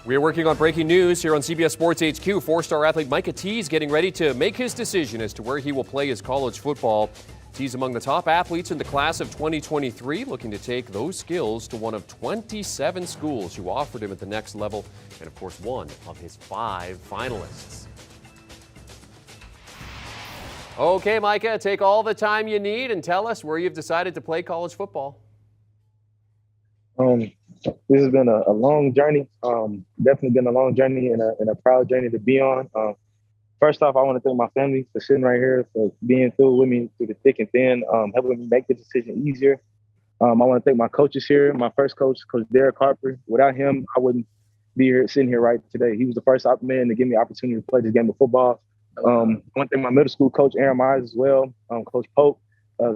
We are working on breaking news here on CBS Sports HQ. Four-star athlete Micah Tease getting ready to make his decision as to where he will play his college football. Tease among the top athletes in the class of 2023, looking to take those skills to one of 27 schools who offered him at the next level, and of course one of his 5 finalists. Okay, Micah, take all the time you need and tell us where you've decided to play college football. This has been a long journey. Definitely been a long journey and a proud journey to be on. First off, I want to thank my family for sitting right here, for being through with me through the thick and thin, helping me make the decision easier. I want to thank my coaches here. My first coach, Coach Derek Harper. Without him, I wouldn't be here sitting here right today. He was the first man to give me the opportunity to play this game of football. I want to thank my middle school coach, Aaron Myers, as well, Coach Pope,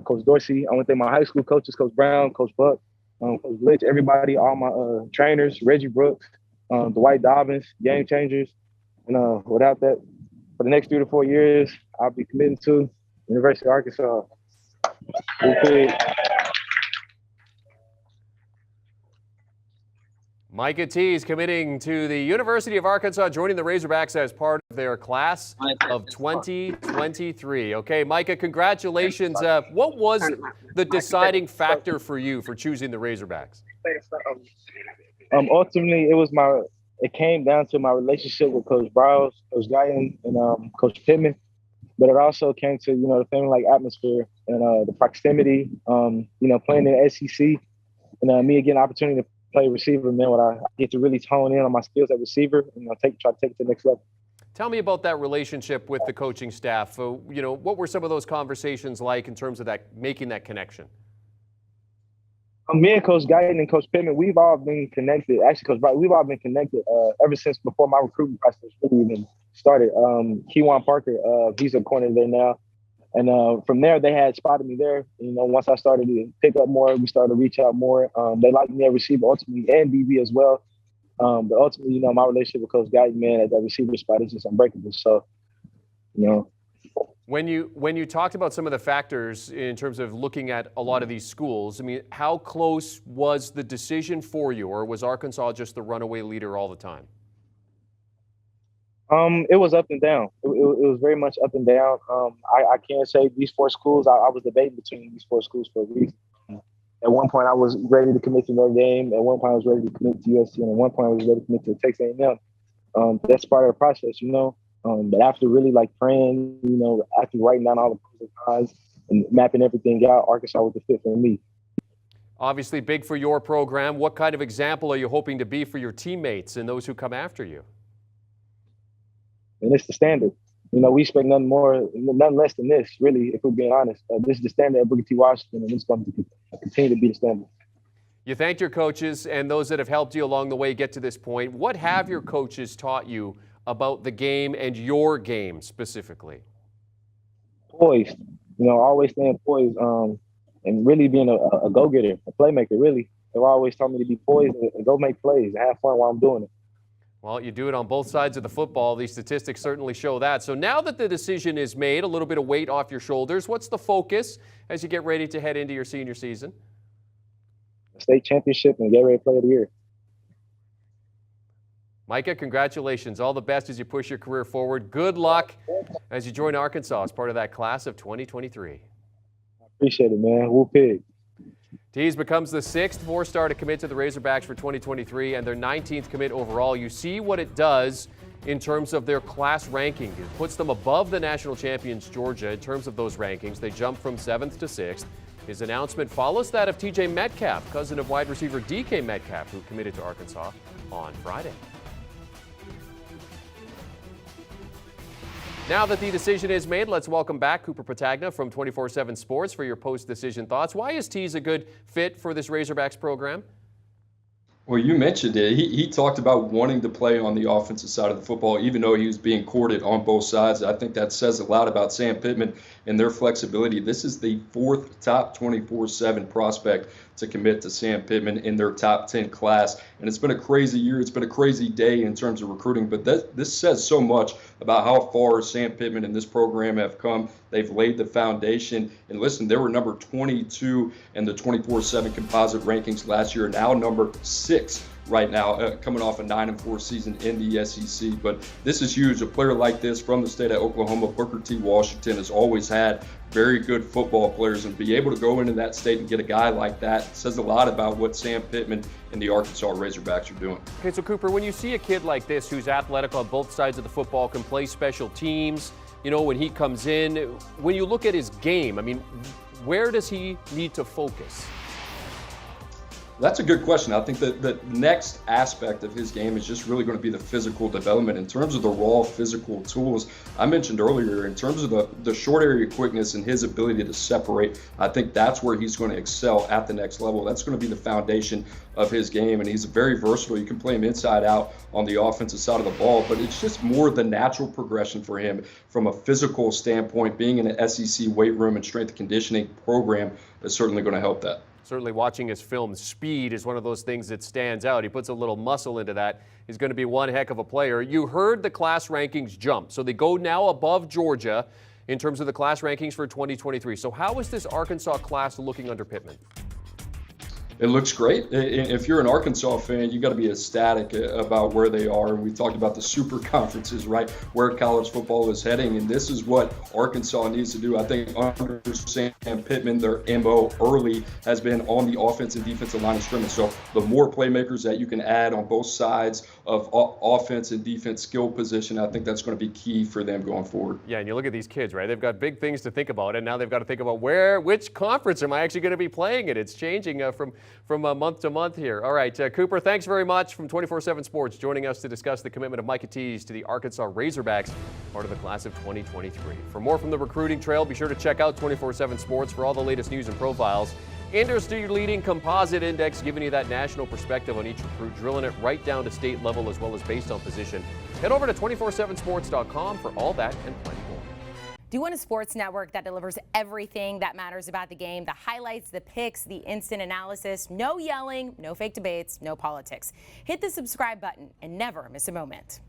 Coach Dorsey. I want to thank my high school coaches, Coach Brown, Coach Buck, Coach Litch, everybody, all my trainers, Reggie Brooks, Dwight Dobbins, game changers. And without that, for the next 3 to 4 years, I'll be committing to University of Arkansas. Micah Tease committing to the University of Arkansas, joining the Razorbacks as part of their class of 2023. Okay, Micah, congratulations. What was the deciding factor for you for choosing the Razorbacks? Ultimately, it came down to my relationship with Coach Browse, Coach Guyton, and Coach Pittman. But it also came to, the family-like atmosphere and the proximity, playing in the SEC, and me getting an opportunity to play receiver, man, when I get to really tone in on my skills at receiver and try to take it to the next level. Tell me about that relationship with the coaching staff. What were some of those conversations like in terms of making that connection? Me and Coach Guyton and Coach Pittman, we've all been connected. Actually, Coach Bright, we've all been connected ever since before my recruitment process really even started. Keywan Parker, he's a corner there now. And from there, they had spotted me there. Once I started to pick up more, we started to reach out more. They liked me at receiver ultimately and DB as well. But ultimately, my relationship with Coach Guyton, man, at that receiver spot is just unbreakable. So, When you talked about some of the factors in terms of looking at a lot of these schools, how close was the decision for you, or was Arkansas just the runaway leader all the time? It was up and down. It was very much up and down. I can't say these 4 schools. I was debating between these 4 schools for a reason. At one point, I was ready to commit to Notre Dame. At one point, I was ready to commit to USC. And at one point, I was ready to commit to Texas A&M. That's part of the process, But after really praying, after writing down all the pros and cons and mapping everything out, Arkansas was the fit for me. Obviously big for your program. What kind of example are you hoping to be for your teammates and those who come after you? And it's the standard. We expect nothing less than this, really, if we're being honest. This is the standard at Booker T. Washington, and it's going to continue to be the standard. You thanked your coaches and those that have helped you along the way get to this point. What have your coaches taught you about the game and your game specifically? Poised. Always staying poised and really being a go-getter, a playmaker, really. They've always taught me to be poised and go make plays and have fun while I'm doing it. Well, you do it on both sides of the football. These statistics certainly show that. So now that the decision is made, a little bit of weight off your shoulders, what's the focus as you get ready to head into your senior season? State championship and get ready to play of the year. Micah, congratulations. All the best as you push your career forward. Good luck as you join Arkansas as part of that class of 2023. I appreciate it, man. Woo pig. Tease becomes the 6th 4-star to commit to the Razorbacks for 2023 and their 19th commit overall. You see what it does in terms of their class ranking. It puts them above the national champions, Georgia, in terms of those rankings. They jump from 7th to 6th. His announcement follows that of TJ Metcalf, cousin of wide receiver DK Metcalf, who committed to Arkansas on Friday. Now that the decision is made, let's welcome back Cooper Patagna from 24/7 Sports for your post-decision thoughts. Why is Tease a good fit for this Razorbacks program? Well, you mentioned it. He talked about wanting to play on the offensive side of the football, even though he was being courted on both sides. I think that says a lot about Sam Pittman and their flexibility. This is the 4th top 24/7 prospect to commit to Sam Pittman in their top 10 class. And it's been a crazy year. It's been a crazy day in terms of recruiting. But this says so much about how far Sam Pittman and this program have come. They've laid the foundation. And listen, they were number 22 in the 24/7 composite rankings last year, now number 6 right now, coming off a 9-4 season in the SEC. But this is huge. A player like this from the state of Oklahoma, Booker T. Washington, has always had very good football players, and be able to go into that state and get a guy like that says a lot about what Sam Pittman and the Arkansas Razorbacks are doing. Okay, so Cooper, when you see a kid like this who's athletic on both sides of the football, can play special teams, you know, when he comes in, when you look at his game, I mean, where does he need to focus? That's a good question. I think that the next aspect of his game is just really going to be the physical development. In terms of the raw physical tools, I mentioned earlier, in terms of the short area quickness and his ability to separate, I think that's where he's going to excel at the next level. That's going to be the foundation of his game, and he's very versatile. You can play him inside out on the offensive side of the ball, but it's just more the natural progression for him from a physical standpoint. Being in an SEC weight room and strength and conditioning program is certainly going to help that. Certainly watching his film, speed is one of those things that stands out. He puts a little muscle into that. He's going to be one heck of a player. You heard the class rankings jump. So they go now above Georgia in terms of the class rankings for 2023. So how is this Arkansas class looking under Pittman? It looks great. If you're an Arkansas fan, you got to be ecstatic about where they are. And we talked about the super conferences, right, where college football is heading. And this is what Arkansas needs to do. I think under Sam Pittman, their MO early has been on the offensive and defensive line of scrimmage. So the more playmakers that you can add on both sides of offense and defense skill position, I think that's going to be key for them going forward. Yeah, and you look at these kids, right? They've got big things to think about, and now they've got to think about which conference am I actually going to be playing in? It's changing from month to month here. All right, Cooper, thanks very much from 24/7 Sports, joining us to discuss the commitment of Micah Tease to the Arkansas Razorbacks, part of the class of 2023. For more from the recruiting trail, be sure to check out 24/7 Sports for all the latest news and profiles. Industry-leading composite index, giving you that national perspective on each recruit, drilling it right down to state level as well as based on position. Head over to 247sports.com for all that and plenty more. Do you want a sports network that delivers everything that matters about the game? The highlights, the picks, the instant analysis, no yelling, no fake debates, no politics. Hit the subscribe button and never miss a moment.